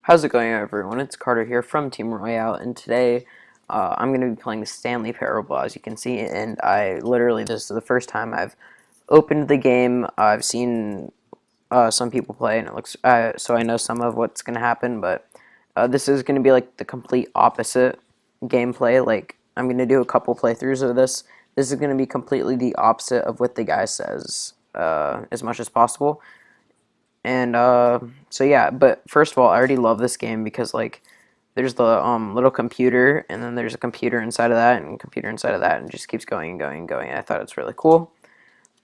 How's it going, everyone? It's Carter here from Team Royale, and today I'm going to be playing the Stanley Parable, as you can see, and this is the first time I've opened the game. I've seen some people play, and it looks, so I know some of what's going to happen, but this is going to be like the complete opposite gameplay. Like, I'm going to do a couple playthroughs of this. This is going to be completely the opposite of what the guy says, as much as possible. And so yeah, but first of all, I already love this game because like there's the little computer, and then there's a computer inside of that, and a computer inside of that, and it just keeps going and going and going. I thought it's really cool.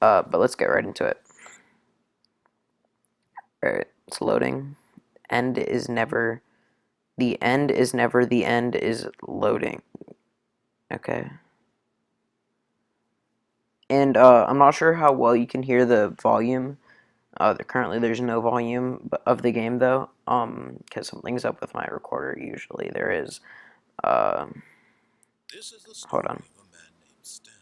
But let's get right into it. Alright, it's loading. End is never the end is never the end is loading. Okay. And I'm not sure how well you can hear the volume. Currently, there's no volume of the game though, because something's up with my recorder. Usually, there is. This is the Hold story on. of a man named Stanley.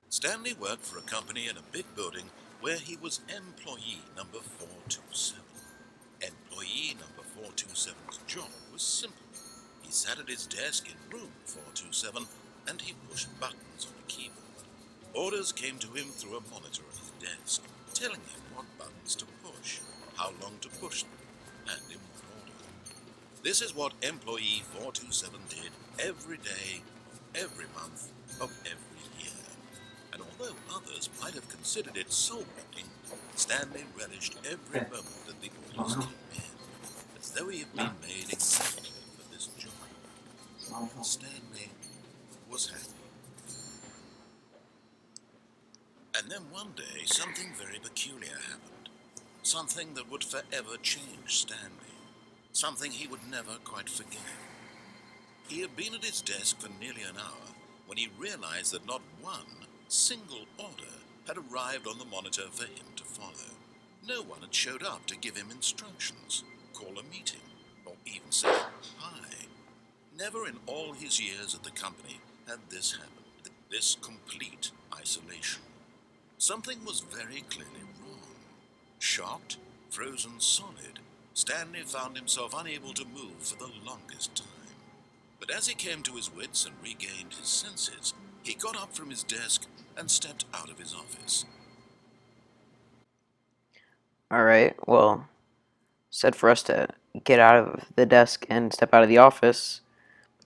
Stanley worked for a company in a big building where he was employee number 427. Employee number 427's job was simple. He sat at his desk in room 427 and he pushed buttons on a keyboard. Orders came to him through a monitor on his desk, telling him what buttons to push, how long to push them, and in what order. This is what employee 427 did every day, of every month, of every year. And although others might have considered it soul-breaking, Stanley relished every moment that the orders came in, as though he had been made exactly for this job. Stanley was happy. And then one day, something very peculiar happened. Something that would forever change Stanley. Something he would never quite forget. He had been at his desk for nearly an hour when he realized that not one single order had arrived on the monitor for him to follow. No one had showed up to give him instructions, call a meeting, or even say hi. Never in all his years at the company had this happened, this complete isolation. Something was very clearly wrong. Shocked, frozen solid, Stanley found himself unable to move for the longest time. But as he came to his wits and regained his senses, he got up from his desk and stepped out of his office. Alright, well, said for us to get out of the desk and step out of the office.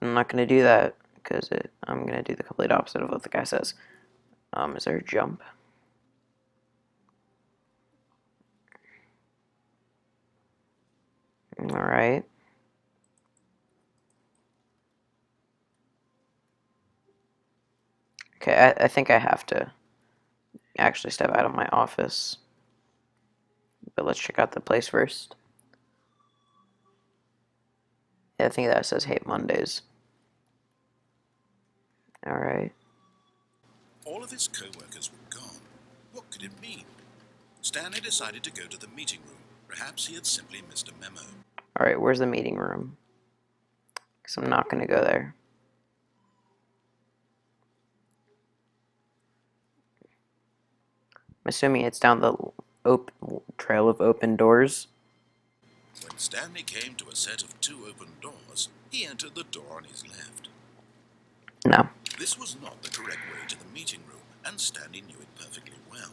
I'm not going to do that because I'm going to do the complete opposite of what the guy says. Is there a jump? Alright. Okay, I think I have to actually step out of my office. But let's check out the place first. Yeah, I think that says hate Mondays. Alright. All of his co-workers were gone. What could it mean? Stanley decided to go to the meeting room. Perhaps he had simply missed a memo. Alright, where's the meeting room? Because I'm not going to go there. I'm assuming it's down the trail of open doors. When Stanley came to a set of 2 open doors, he entered the door on his left. No. This was not the correct way to the meeting room, and Stanley knew it perfectly well.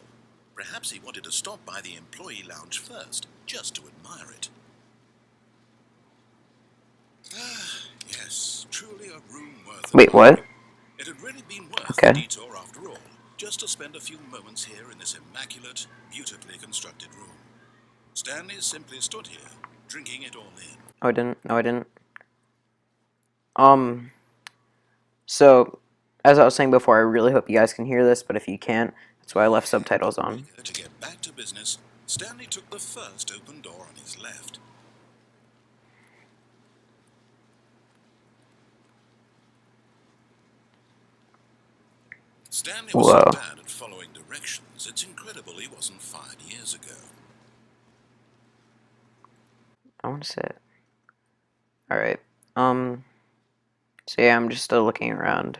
Perhaps he wanted to stop by the employee lounge first, just to admire it. Ah, yes, truly a room worth Wait, what? It had really been worth Okay. the detour after all, just to spend a few moments here in this immaculate, beautifully constructed room. Stanley simply stood here, drinking it all in. Oh, I didn't. No, I didn't. So, as I was saying before, I really hope you guys can hear this, but if you can't, that's why I left subtitles on. To get back to business, Stanley took the first open door on his left. Stanley was so Whoa. bad at following directions, it's incredible he wasn't fired years ago. I want to sit. Alright. So yeah, I'm just still looking around.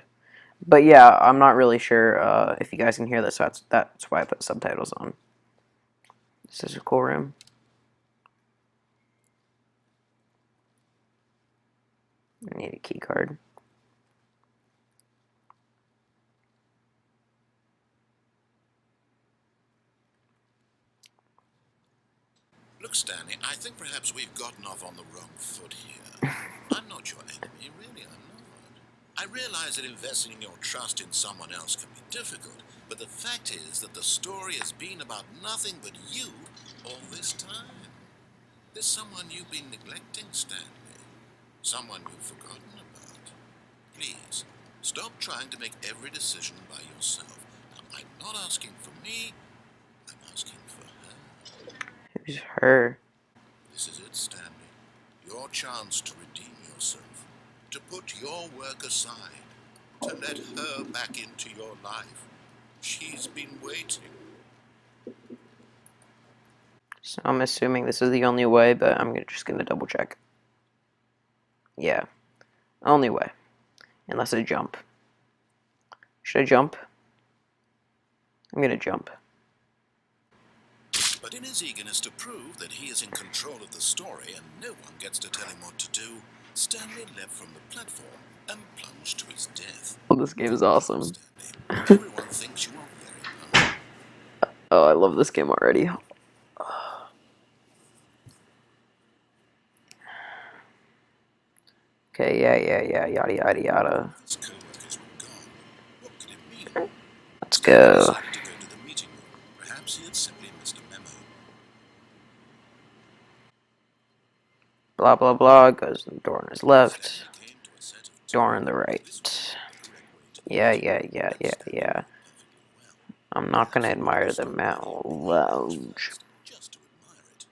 But yeah, I'm not really sure if you guys can hear this, so that's why I put subtitles on. This is a cool room. I need a key card. Look, Stanley, I think perhaps we've gotten off on the wrong foot here. I'm not your enemy, really, I'm not. I realize that investing in your trust in someone else can be difficult, but the fact is that the story has been about nothing but you all this time. There's someone you've been neglecting, Stanley. Someone you've forgotten about. Please, stop trying to make every decision by yourself. Now, I'm not asking for me, I'm asking for her. Who's her? This is it, Stanley. Your chance to redeem yourself. To put your work aside. To let her back into your life. She's been waiting. So I'm assuming this is the only way, but I'm just gonna double check. Yeah, only way. Unless I jump. Should I jump? I'm gonna jump. But in his eagerness to prove that he is in control of the story and no one gets to tell him what to do, Stanley leapt from the platform and plunged to his death. Oh, this game is awesome. Stanley, everyone thinks you are very powerful. Oh, I love this game already. Okay, yeah, yada yada yada. His co-workers were gone. What could it mean? Let's Stanley go. decided to go to the meeting room. Perhaps he had simply missed a memo. Blah blah blah. Goes the door on his left. Stanley came to a set of Door on the this right. was the correct way to Yeah. Stanley knew perfectly well. I'm not gonna admire the Mount Lounge. Just to admire it.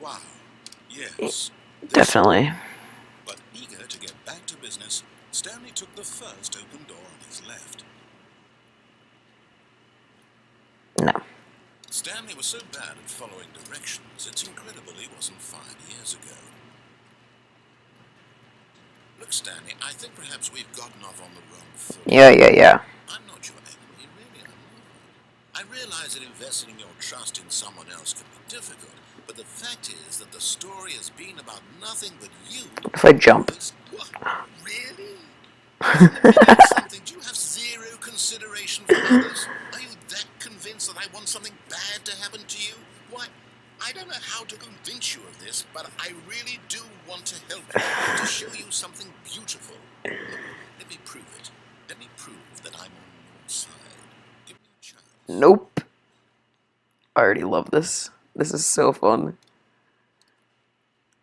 Wow. Yes. Definitely. But eager to get back to business, Stanley took the first open door on his left. No. Stanley was so bad at following directions, it's incredible he wasn't 5 years ago. Look, Stanley, I think perhaps we've gotten off on the wrong foot. Yeah. I'm not your enemy, really, I'm not. I realize that investing your trust in someone else can be difficult, but the fact is that the story has been about nothing but you. If I jump. What? Really? Something? Do you have zero consideration for others? Are you that convinced that I want something bad to happen to you? Why, I don't know how to convince you of this, but I really do want to help you, to show you something beautiful. Look, let me prove it. Let me prove that I'm on your side. Give me a chance. Nope. I already love this. This is so fun.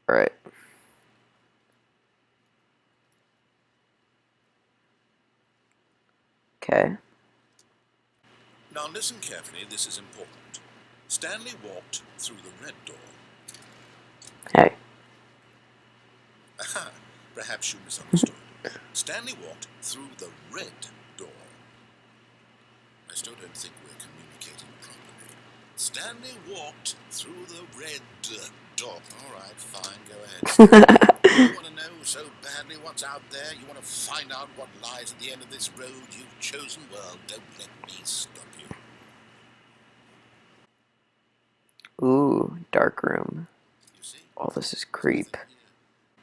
Alright. Okay. Now listen carefully, this is important. Stanley walked through the red door. Hey. Aha, perhaps you misunderstood. Stanley walked through the red door. I still don't think we're communicating properly. Stanley walked through the red door. All right, fine, go ahead. You want to know so badly what's out there? You want to find out what lies at the end of this road you've chosen? Well, don't let me stop you. Ooh, dark room. You see? Oh, this is creep.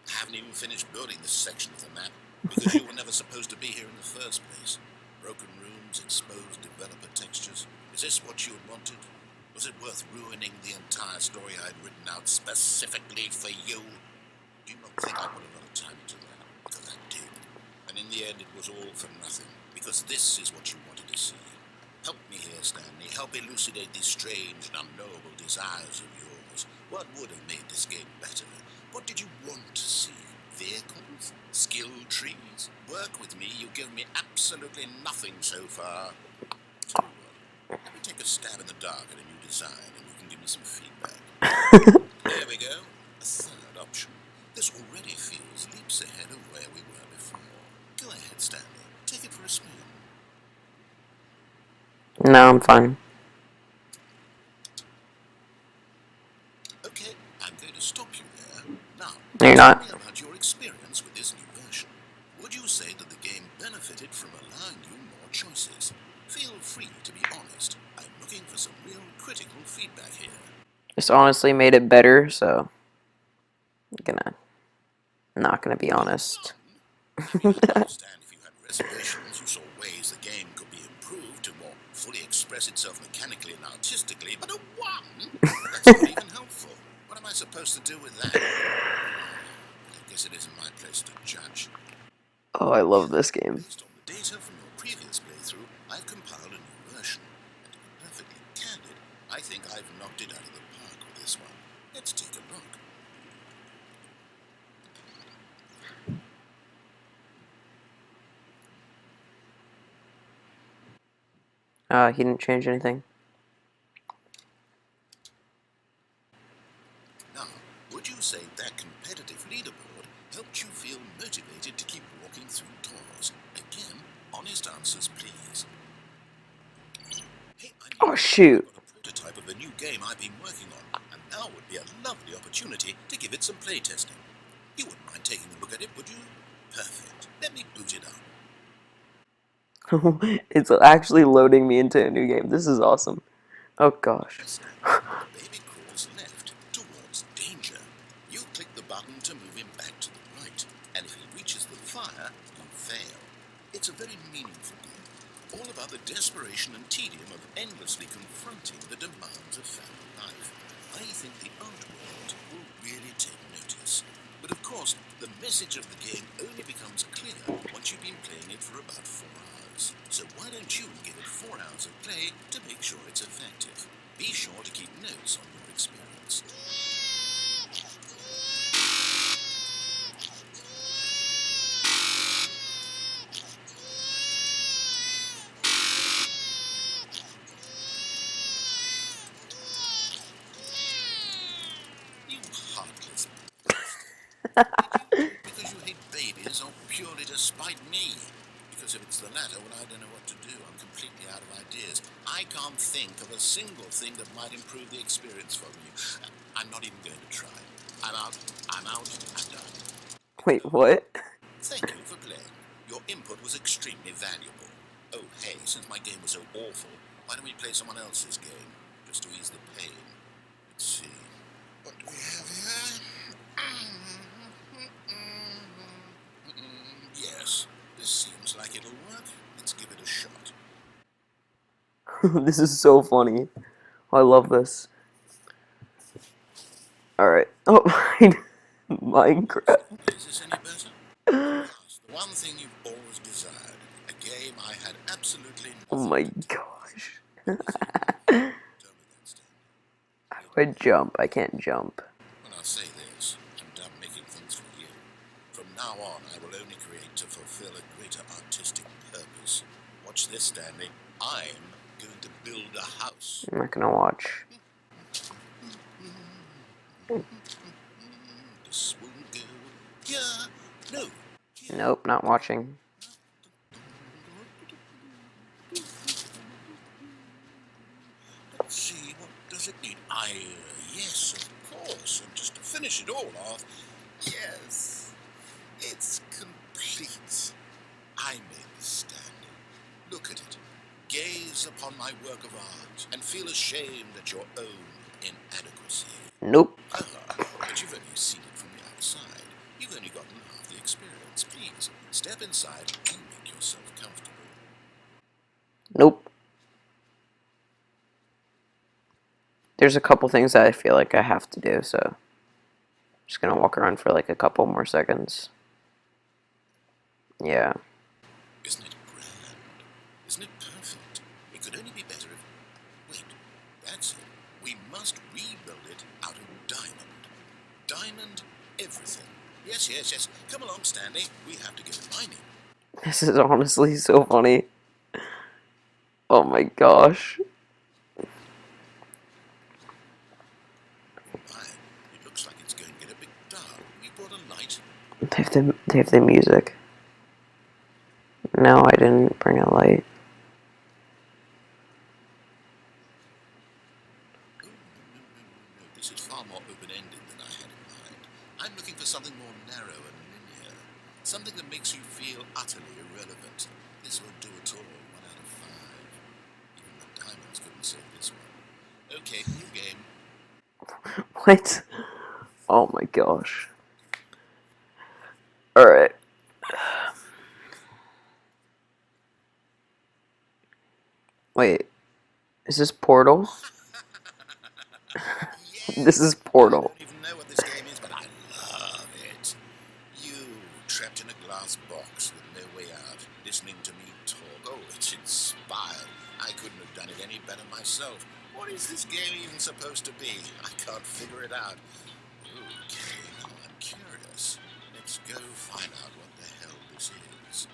I haven't even finished building this section of the map, because you were never supposed to be here in the first place. Broken rooms, exposed developer textures. Is this what you had wanted? Was it worth ruining the entire story I'd written out specifically for you? Do you not think I put a lot of time into that? Because I did. And in the end it was all for nothing, because this is what you wanted to see. Help me here, Stanley. Help elucidate these strange and unknowable desires of yours. What would have made this game better? What did you want to see? Vehicles? Skill trees? Work with me, you've given me absolutely nothing so far. Tell you what, let me take a stab in the dark at a new design and you can give me some feedback. There we go. A third option. This already feels leaps ahead of where we were before. Go ahead, Stanley. Take it for a spin. No, I'm fine. Okay, I'm going to stop you there. Now, No, you're tell not. me about your experience with this new version. Would you say that the game benefited from allowing you more choices? Feel free to be honest. I'm looking for some real critical feedback here. This honestly made it better, so I'm gonna Not gonna be Well honest. done! I mean, I can understand if you had reservations, you saw ways the game could be improved to more fully express itself mechanically and artistically, but a 1? That's not even helpful. What am I supposed to do with that? I guess it isn't my place to judge. Oh, I love Here, this game. based on the data from your previous playthrough, I've compiled a new version. And to be perfectly candid, I think I've knocked it out of the park with this one. Let's take a look. He didn't change anything. Now, would you say that competitive leaderboard helped you feel motivated to keep walking through doors? Again, honest answers, please. Hey, Oh shoot! I've got a prototype of a new game I've been working on, and now would be a lovely opportunity to give it some playtesting. You wouldn't mind taking a look at it, would you? Perfect. Let me boot it up. It's actually loading me into a new game. This is awesome. Oh gosh. The baby crawls left towards danger. You click the button to move him back to the right, and if he reaches the fire, you fail. It's a very meaningful game, all about the desperation and tedium of endlessly confronting the demands of family life. I think the art world will really take notice. But of course, the message of the game only becomes clear once you've been playing it for about 4 hours. So why don't you give it 4 hours of play to make sure it's effective? Be sure to keep notes on your experience. You heartless bastard. Did you because you hate babies or purely to spite me? Because if it's the latter, well, I don't know what to do. I'm completely out of ideas. I can't think of a single thing that might improve the experience for you. I'm not even going to try. I'm out. I'm done. Wait, what? Thank you for playing. Your input was extremely valuable. Oh, hey, since my game was so awful, why don't we play someone else's game? Just to ease the pain. Let's see. What do we have here? Yes, this seems like it'll work. Let's give it a shot. This is so funny. I love this. Alright. Oh, Minecraft. Is this any better? Yes, the one thing you've always desired. A game I had absolutely Oh nothing my to do. gosh. Tell me that, Stanley. How do I jump? I can't jump. When I say this, I'm done making things for you. From now on, I will only create to fulfill a greater artistic purpose. Watch this, Stanley. I'm going to build a house. I'm not gonna watch. This will go here. No. Here. Nope, not watching. Let's see, what does it need? Yes, of course. And just to finish it all off, yes, it's complete. I made this, Stanley. Look at it. Gaze upon my work of art and feel ashamed at your own inadequacy. Nope. But you've only seen it from the outside. You've only gotten half the experience. Please, step inside and make yourself comfortable. Nope. There's a couple things that I feel like I have to do, so I'm just gonna walk around for like a couple more seconds. Yeah. Isn't it grand? Isn't it perfect? It could only be better if... Wait, that's it. We must rebuild it out of diamond. Diamond everything. Yes. Come along, Stanley. We have to go mining. This is honestly so funny. Oh my gosh. My, it looks like it's going to get a bit dark. We brought a light. They have the music. No, I didn't bring a light. Oh, no. This is far more open-ended than I had in mind. I'm looking for something more narrow and linear. Something that makes you feel utterly irrelevant. This will do it all. 1 out of 5. Even the diamonds couldn't save this one. Okay, new game. What? Oh my gosh. Alright. Wait, is this Portal? This Yes! is I Portal. don't even know what this game is, but I love it. You, trapped in a glass box with no way out, listening to me talk. Oh, it's inspired. I couldn't have done it any better myself. What is this game even supposed to be? I can't figure it out. Okay, now I'm curious. Let's go find out what the hell this is.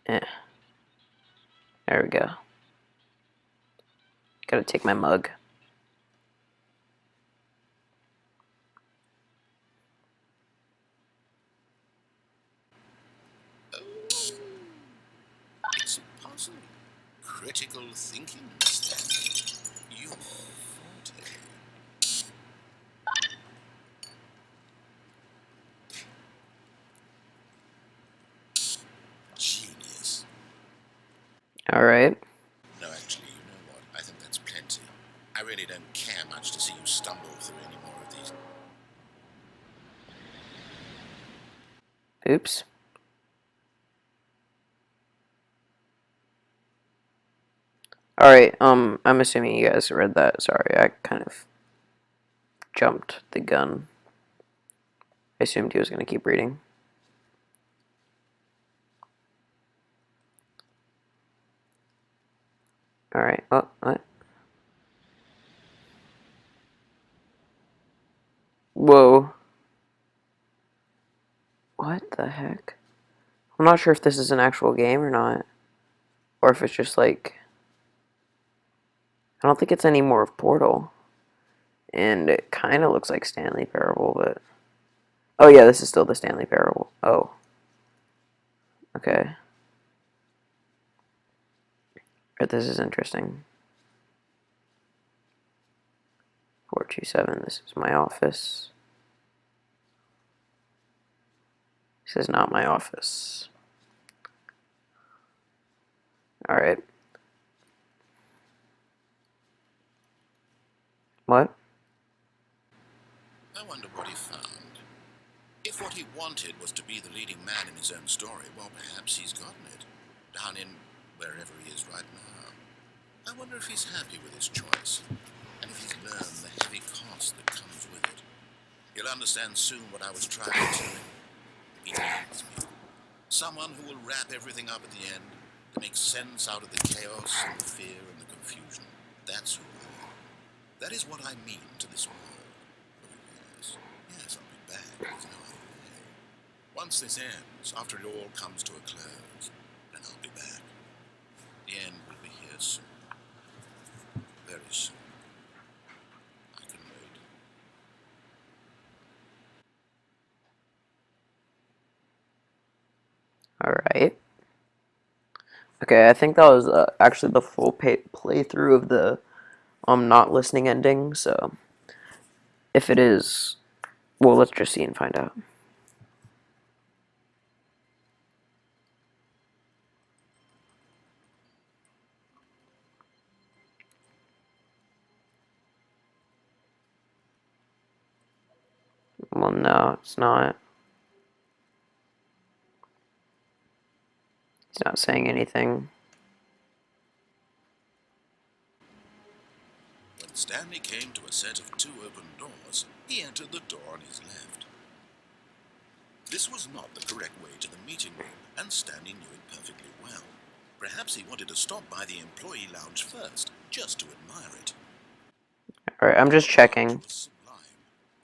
Eh, there we go. Gotta take my mug. Oh, it's a puzzle. Critical thinking, Stanley. Your forte. Genius. Alright. No, actually, you know what? I think that's plenty. I really don't care much to see you stumble through any more of these. Oops. Alright, I'm assuming you guys read that. Sorry, I kind of jumped the gun. I assumed he was gonna keep reading. Alright, oh, what? Whoa. What the heck? I'm not sure if this is an actual game or not. Or if it's just like... I don't think it's any more of Portal. And it kind of looks like Stanley Parable, but... Oh yeah, this is still the Stanley Parable. Oh. Okay. But this is interesting. 427, this is my office. This is not my office. Alright. What? I wonder what he found. If what he wanted was to be the leading man in his own story, well, perhaps he's gotten it. Down in wherever he is right now. I wonder if he's happy with his choice. And if he's learned the heavy cost that comes with it. You'll understand soon what I was trying to tell him. He needs me. Someone who will wrap everything up at the end to make sense out of the chaos and the fear and the confusion. That's who I am. That is what I mean to this world. Oh, yes, I'll be back. There's no other way. Once this ends, after it all comes to a close, then I'll be back. The end will be here soon. Very soon. I can wait. Alright. Okay, I think that was actually the full playthrough of the not listening ending, so if it is, well, let's just see and find out. Well, no, it's not. It's not saying anything. When Stanley came to a set of two open doors, he entered the door on his left. This was not the correct way to the meeting room, and Stanley knew it perfectly well. Perhaps he wanted to stop by the employee lounge first, just to admire it. Alright, I'm just checking. It was sublime,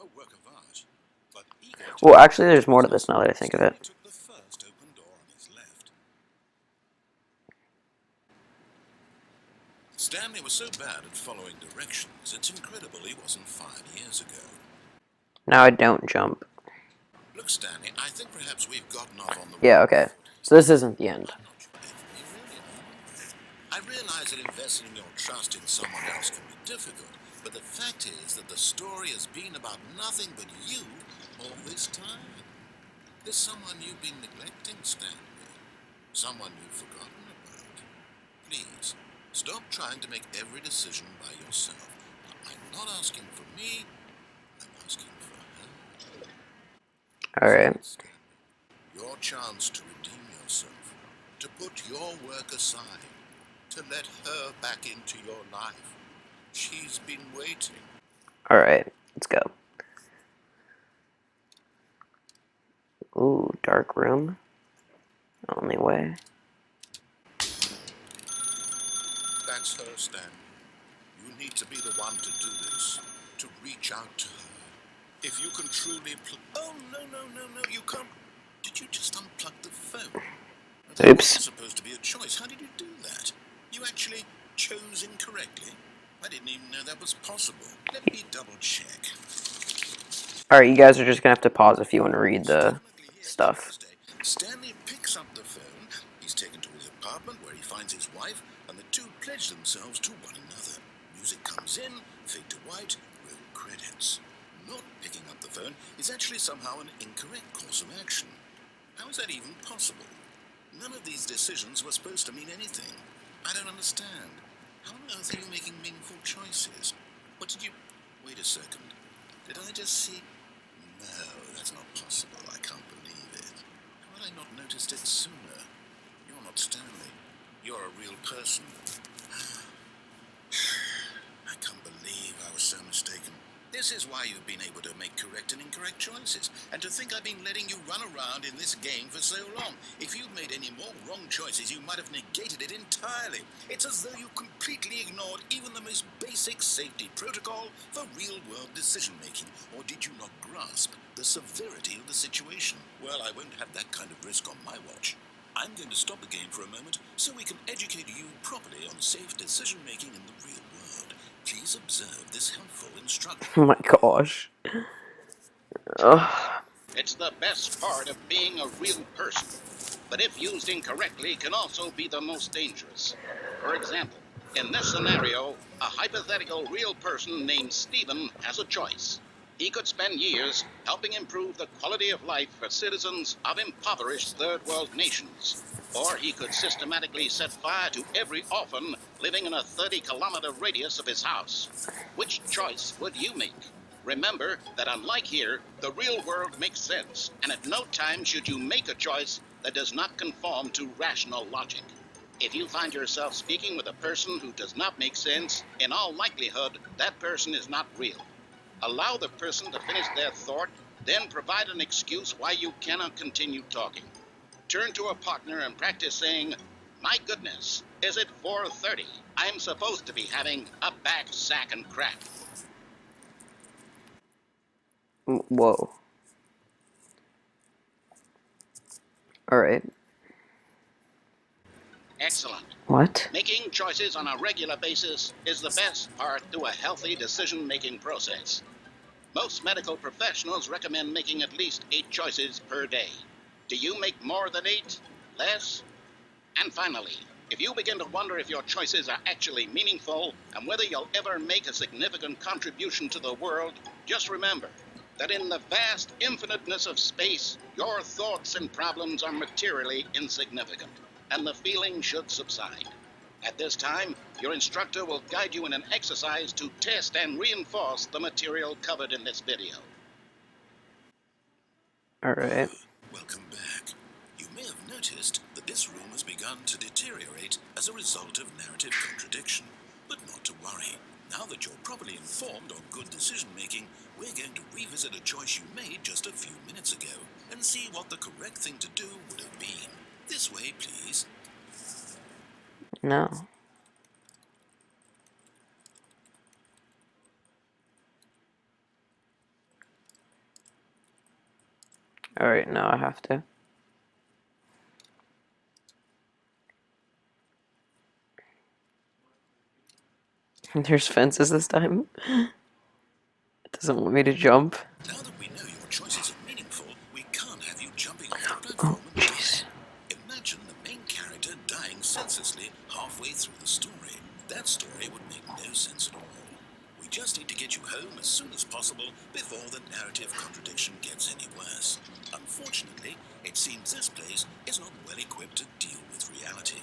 a work of art. But eager to Well, actually, there's more to this now that I think of Stanley it. took the first open door on his left. Stanley was so bad at following directions, it's incredible he wasn't 5 years ago. Now I don't jump. Look, Stanley, I think perhaps we've gotten off on the Yeah, wrong okay. foot. So this isn't the end. I'm not sure if you really are. I realize that investing your trust in someone else can be difficult, but the fact is that the story has been about nothing but you all this time. There's someone you've been neglecting, Stanley. Someone you've forgotten about. Please, stop trying to make every decision by yourself. I'm not asking for me, I'm asking for her. Alright. Your chance to redeem yourself, to put your work aside, to let her back into your life. She's been waiting. Alright, let's go. Ooh, dark room. Only way. That's her, Stanley. You need to be the one to do this, to reach out to her. If you can truly Oh, no, you can't. Did you just unplug the phone? There Oops. wasn't supposed to be a choice. How did you do that? You actually chose incorrectly? I didn't even know that was possible. Let me double check. Alright, you guys are just gonna have to pause if you want to read the stuff. Tuesday, Stanley picks up the phone. He's taken to his apartment where he finds his wife, and the two pledge themselves to one another. Music comes in, fade to white, roll credits. Not picking up the phone is actually somehow an incorrect course of action. How is that even possible? None of these decisions were supposed to mean anything. I don't understand. How on earth are you making meaningful choices? What did you... Wait a second. Did I just see... No, that's not possible. I can't believe it. How had I not noticed it sooner? You're not Stanley. You're a real person. I can't believe I was so mistaken. This is why you've been able to make correct and incorrect choices. And to think I've been letting you run around in this game for so long. If you'd made any more wrong choices, you might have negated it entirely. It's as though you completely ignored even the most basic safety protocol for real-world decision-making. Or did you not grasp the severity of the situation? Well, I won't have that kind of risk on my watch. I'm going to stop the game for a moment so we can educate you properly on safe decision-making in the real world. Please observe this helpful instruction. Oh my gosh. Ugh. It's the best part of being a real person, but if used incorrectly can also be the most dangerous. For example, in this scenario, a hypothetical real person named Stephen has a choice. He could spend years helping improve the quality of life for citizens of impoverished third world nations. Or he could systematically set fire to every orphan living in a 30-kilometer radius of his house. Which choice would you make? Remember that unlike here, the real world makes sense, and at no time should you make a choice that does not conform to rational logic. If you find yourself speaking with a person who does not make sense, in all likelihood, that person is not real. Allow the person to finish their thought, then provide an excuse why you cannot continue talking. Turn to a partner and practice saying, "My goodness, is it 4:30? I'm supposed to be having a back, sack, and crack." Whoa. Alright. Excellent. What? Making choices on a regular basis is the best part to a healthy decision-making process. Most medical professionals recommend making at least 8 choices per day. Do you make more than 8? Less? And finally, if you begin to wonder if your choices are actually meaningful and whether you'll ever make a significant contribution to the world, just remember that in the vast infiniteness of space, your thoughts and problems are materially insignificant, and the feeling should subside. At this time, your instructor will guide you in an exercise to test and reinforce the material covered in this video. Alright. Welcome back. You may have noticed that this room has begun to deteriorate as a result of narrative contradiction. But not to worry. Now that you're properly informed on good decision-making, we're going to revisit a choice you made just a few minutes ago and see what the correct thing to do would have been. This way, please. No. Alright, now I have to. There's fences this time. It doesn't want me to jump. Now that we know your choices are meaningful, we can't have you jumping off the Oh, platform and jeez. dying. Imagine the main character dying senselessly halfway through the story. That story would make no sense at all. We just need to get you home as soon as possible before the narrative contradiction gets any worse. Unfortunately, it seems this place is not well equipped to deal with reality.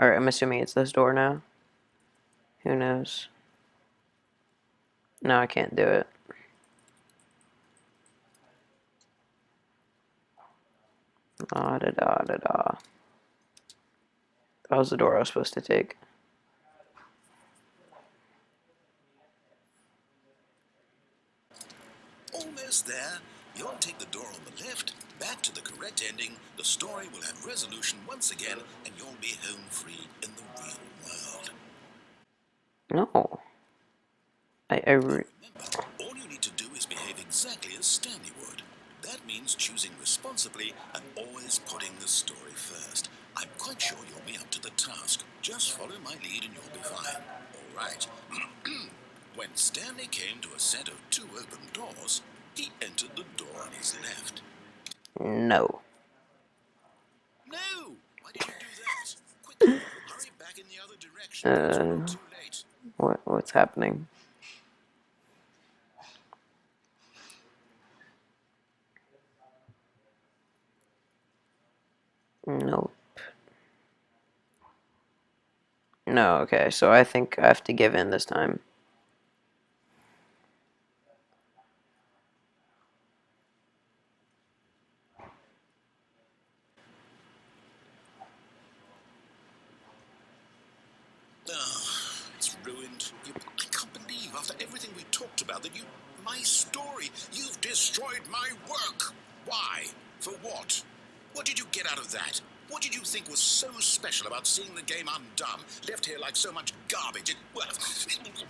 Alright, I'm assuming it's this door now. Who knows? No, I can't do it. Da da da da da. That was the door I was supposed to take. Almost there. You'll take the door on the left, back to the correct ending, the story will have resolution once again, and you'll be home free in the real world. No. Remember, all you need to do is behave exactly as Stanley would. That means choosing responsibly and always putting the story first. I'm quite sure you'll be up to the task. Just follow my lead and you'll be fine. All right. When Stanley came to a set of 2 open doors, he entered the door on his left. No. No! Why did you do that? Quickly, hurry back in the other direction. It's not too late. What's happening? Nope. No, okay, so I think I have to give in this time. Oh, it's ruined. I can't believe, after everything we talked about, that my story, you've destroyed my work. Why? For what? What did you get out of that? What did you think was so special about seeing the game undone, left here like so much garbage?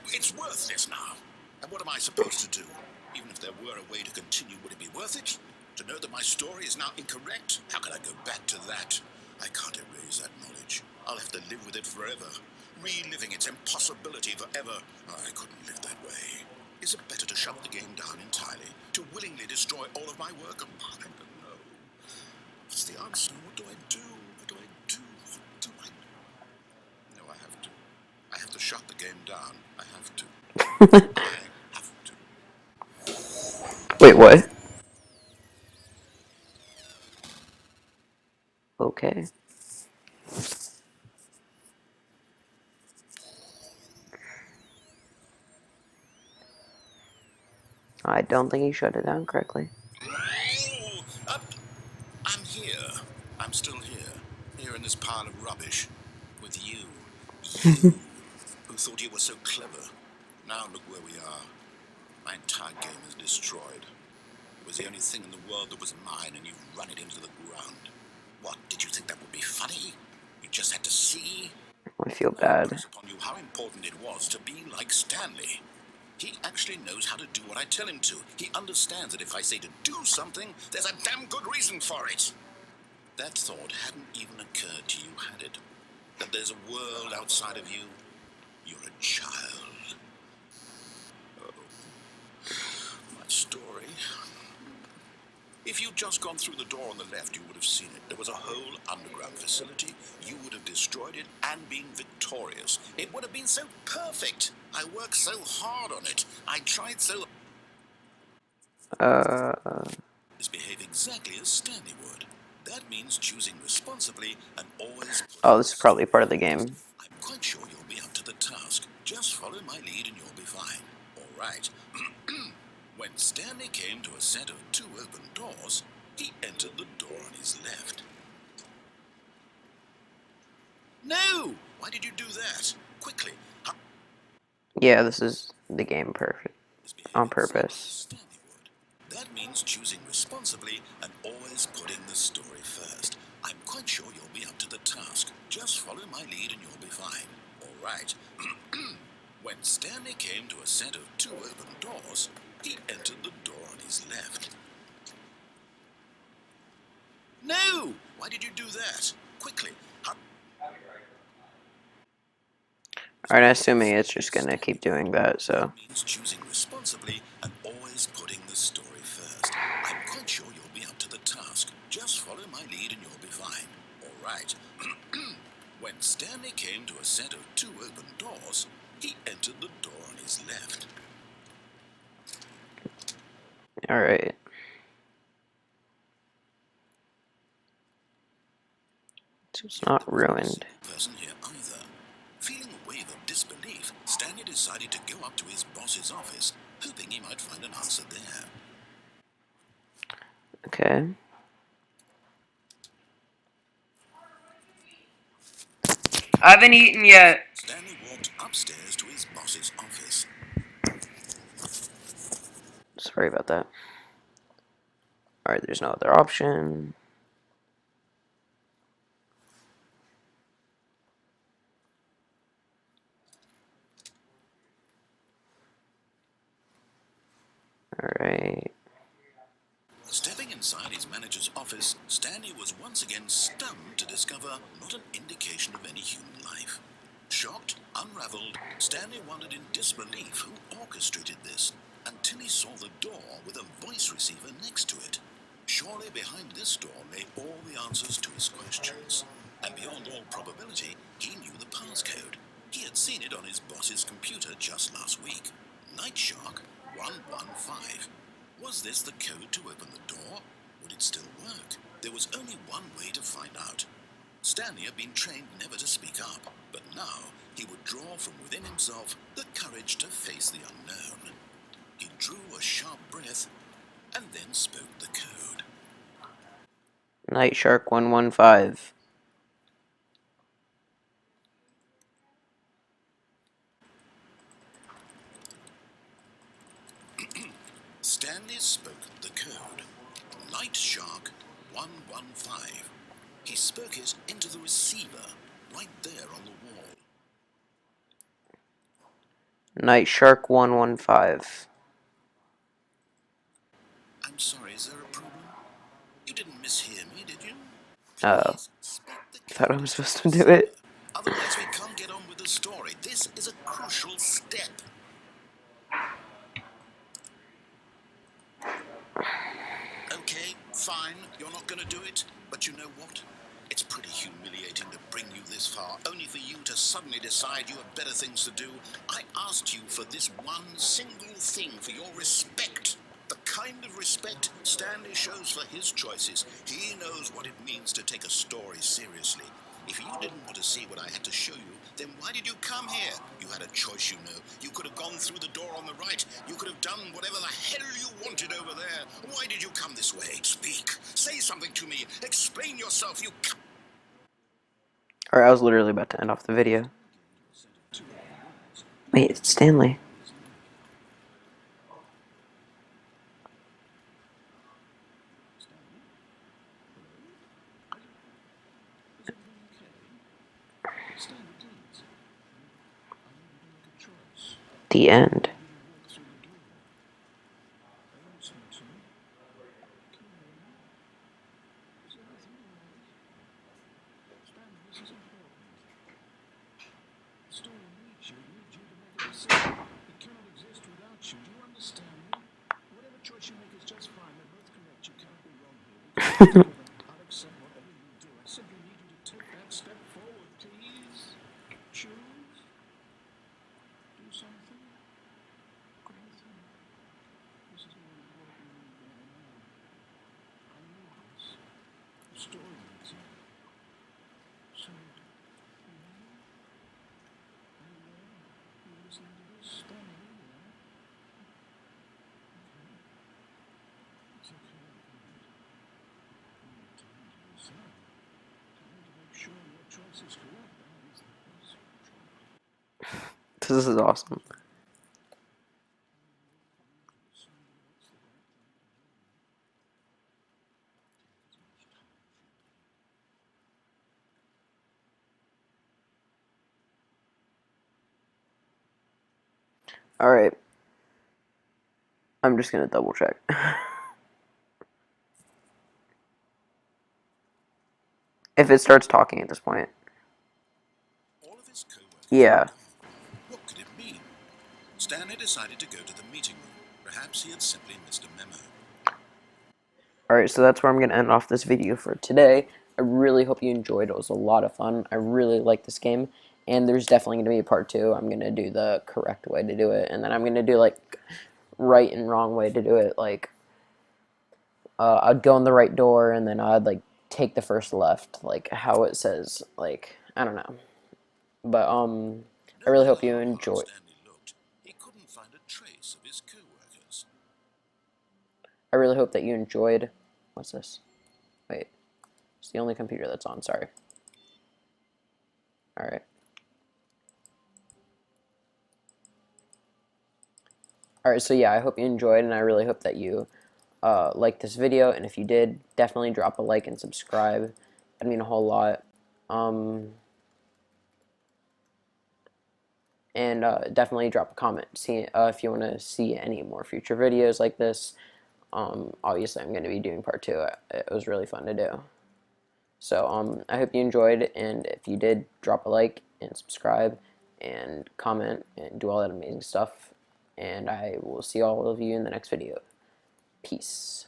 It's worthless now. And what am I supposed to do? Even if there were a way to continue, would it be worth it? To know that my story is now incorrect? How can I go back to that? I can't erase that knowledge. I'll have to live with it forever. Reliving its impossibility forever. I couldn't live that way. Is it better to shut the game down entirely? To willingly destroy all of my work? I don't know. What's the answer? What do I do? What do I do? What do I do? No, I have to. I have to shut the game down. I have to. I have to. Wait, what? Okay. I don't think he shut it down correctly. Oh, I'm here. I'm still here. Here in this pile of rubbish. With you. You. Who thought you were so clever. Now look where we are. My entire game is destroyed. It was the only thing in the world that was mine, and you've run it into the ground. What, did you think that would be funny? You just had to see? I feel I bad. impress upon you how important it was to be like Stanley. He actually knows how to do what I tell him to. He understands that if I say to do something, there's a damn good reason for it. That thought hadn't even occurred to you, had it? That there's a world outside of you? You're a child. Oh, my story. If you'd just gone through the door on the left, you would have seen it. There was a whole underground facility. You would have destroyed it and been victorious. It would have been so perfect. I worked so hard on it. I tried so... Behave exactly as Stanley would. That means choosing responsibly and always... Oh, this is probably part of the game. I'm quite sure you'll be up to the task. Just follow my lead and you'll be fine. All right. When Stanley came to a set of 2 open doors, he entered the door on his left. No! Why did you do that? Quickly. Yeah, this is the game perfect. On purpose. That means choosing responsibly and always putting the story first. I'm quite sure you'll be up to the task. Just follow my lead and you'll be fine. All right. When Stanley came to a set of 2 open doors, he entered the door on his left. No! Why did you do that? Quickly. Alright, assuming it's just gonna keep doing that, so. Means choosing responsibly and always putting the story first. I'm quite sure you'll be up to the task. Just follow my lead and you'll be fine. All right. When Stanley came to a set of 2 open doors, he entered the door on his left. Alright. It's not ruined. Person here either. Feeling a wave of disbelief, Stanley decided to go up to his boss's office, hoping he might find an answer there. Okay. I haven't eaten yet. Stanley walked upstairs to his boss's office. Sorry about that. Alright, there's no other option. Alright. Stepping inside his manager's office, Stanley was once again stunned to discover not an indication of any human life. Shocked, unraveled, Stanley wondered in disbelief who orchestrated this, until he saw the door with a voice receiver next to it. Surely behind this door lay all the answers to his questions. And beyond all probability, he knew the passcode. He had seen it on his boss's computer just last week. Night Shark 115. Was this the code to open the door? Would it still work? There was only one way to find out. Stanley had been trained never to speak up, but now he would draw from within himself the courage to face the unknown. He drew a sharp breath and then spoke the code. Night Shark 115. Stanley spoke the code. Night Shark 115. He spoke it into the receiver, right there on the wall. Night Shark 115. I'm sorry, is there a problem? You didn't mishear me, did you? Oh. Please speak the I thought I code was into supposed the to do it. receiver. Otherwise, we can't get on with the story. This is a crucial step. Okay, fine, you're not gonna do it, but you know what? It's pretty humiliating to bring you this far, only for you to suddenly decide you have better things to do. I asked you for this one single thing, for your respect. The kind of respect Stanley shows for his choices. He knows what it means to take a story seriously. If you didn't want to see what I had to show you, then why did you come here? You had a choice, you know. You could have gone through the door on the right. You could have done whatever the hell you wanted over there. Why did you come this way? Speak. Say something to me. Explain yourself, you... Alright, I was literally about to end off the video. Wait, it's Stanley. The end. This is awesome. Alright. I'm just gonna double check. If it starts talking at this point. All of his co-workers Yeah. were gone. What could it mean? Stanley decided to go to the meeting room. Perhaps he had simply missed a memo. Alright, so that's where I'm going to end off this video for today. I really hope you enjoyed. It was a lot of fun. I really like this game. And there's definitely going to be a part 2. I'm going to do the correct way to do it. And then I'm going to do, like, right and wrong way to do it. Like, I'd go in the right door, and then I'd, like, take the first left. Like, how it says. Like, I don't know. But, I really hope you No matter how hard enjoy. Stanley looked, he couldn't find a trace of his co-workers. I really hope that you enjoyed. What's this? Wait. It's the only computer that's on. Sorry. Alright. Alright, so yeah, I hope you enjoyed, and I really hope that you liked this video, and if you did, definitely drop a like and subscribe. That'd mean a whole lot. And definitely drop a comment if you want to see any more future videos like this. Obviously, I'm going to be doing part 2. It was really fun to do. So I hope you enjoyed, and if you did, drop a like and subscribe and comment and do all that amazing stuff. And I will see all of you in the next video. Peace.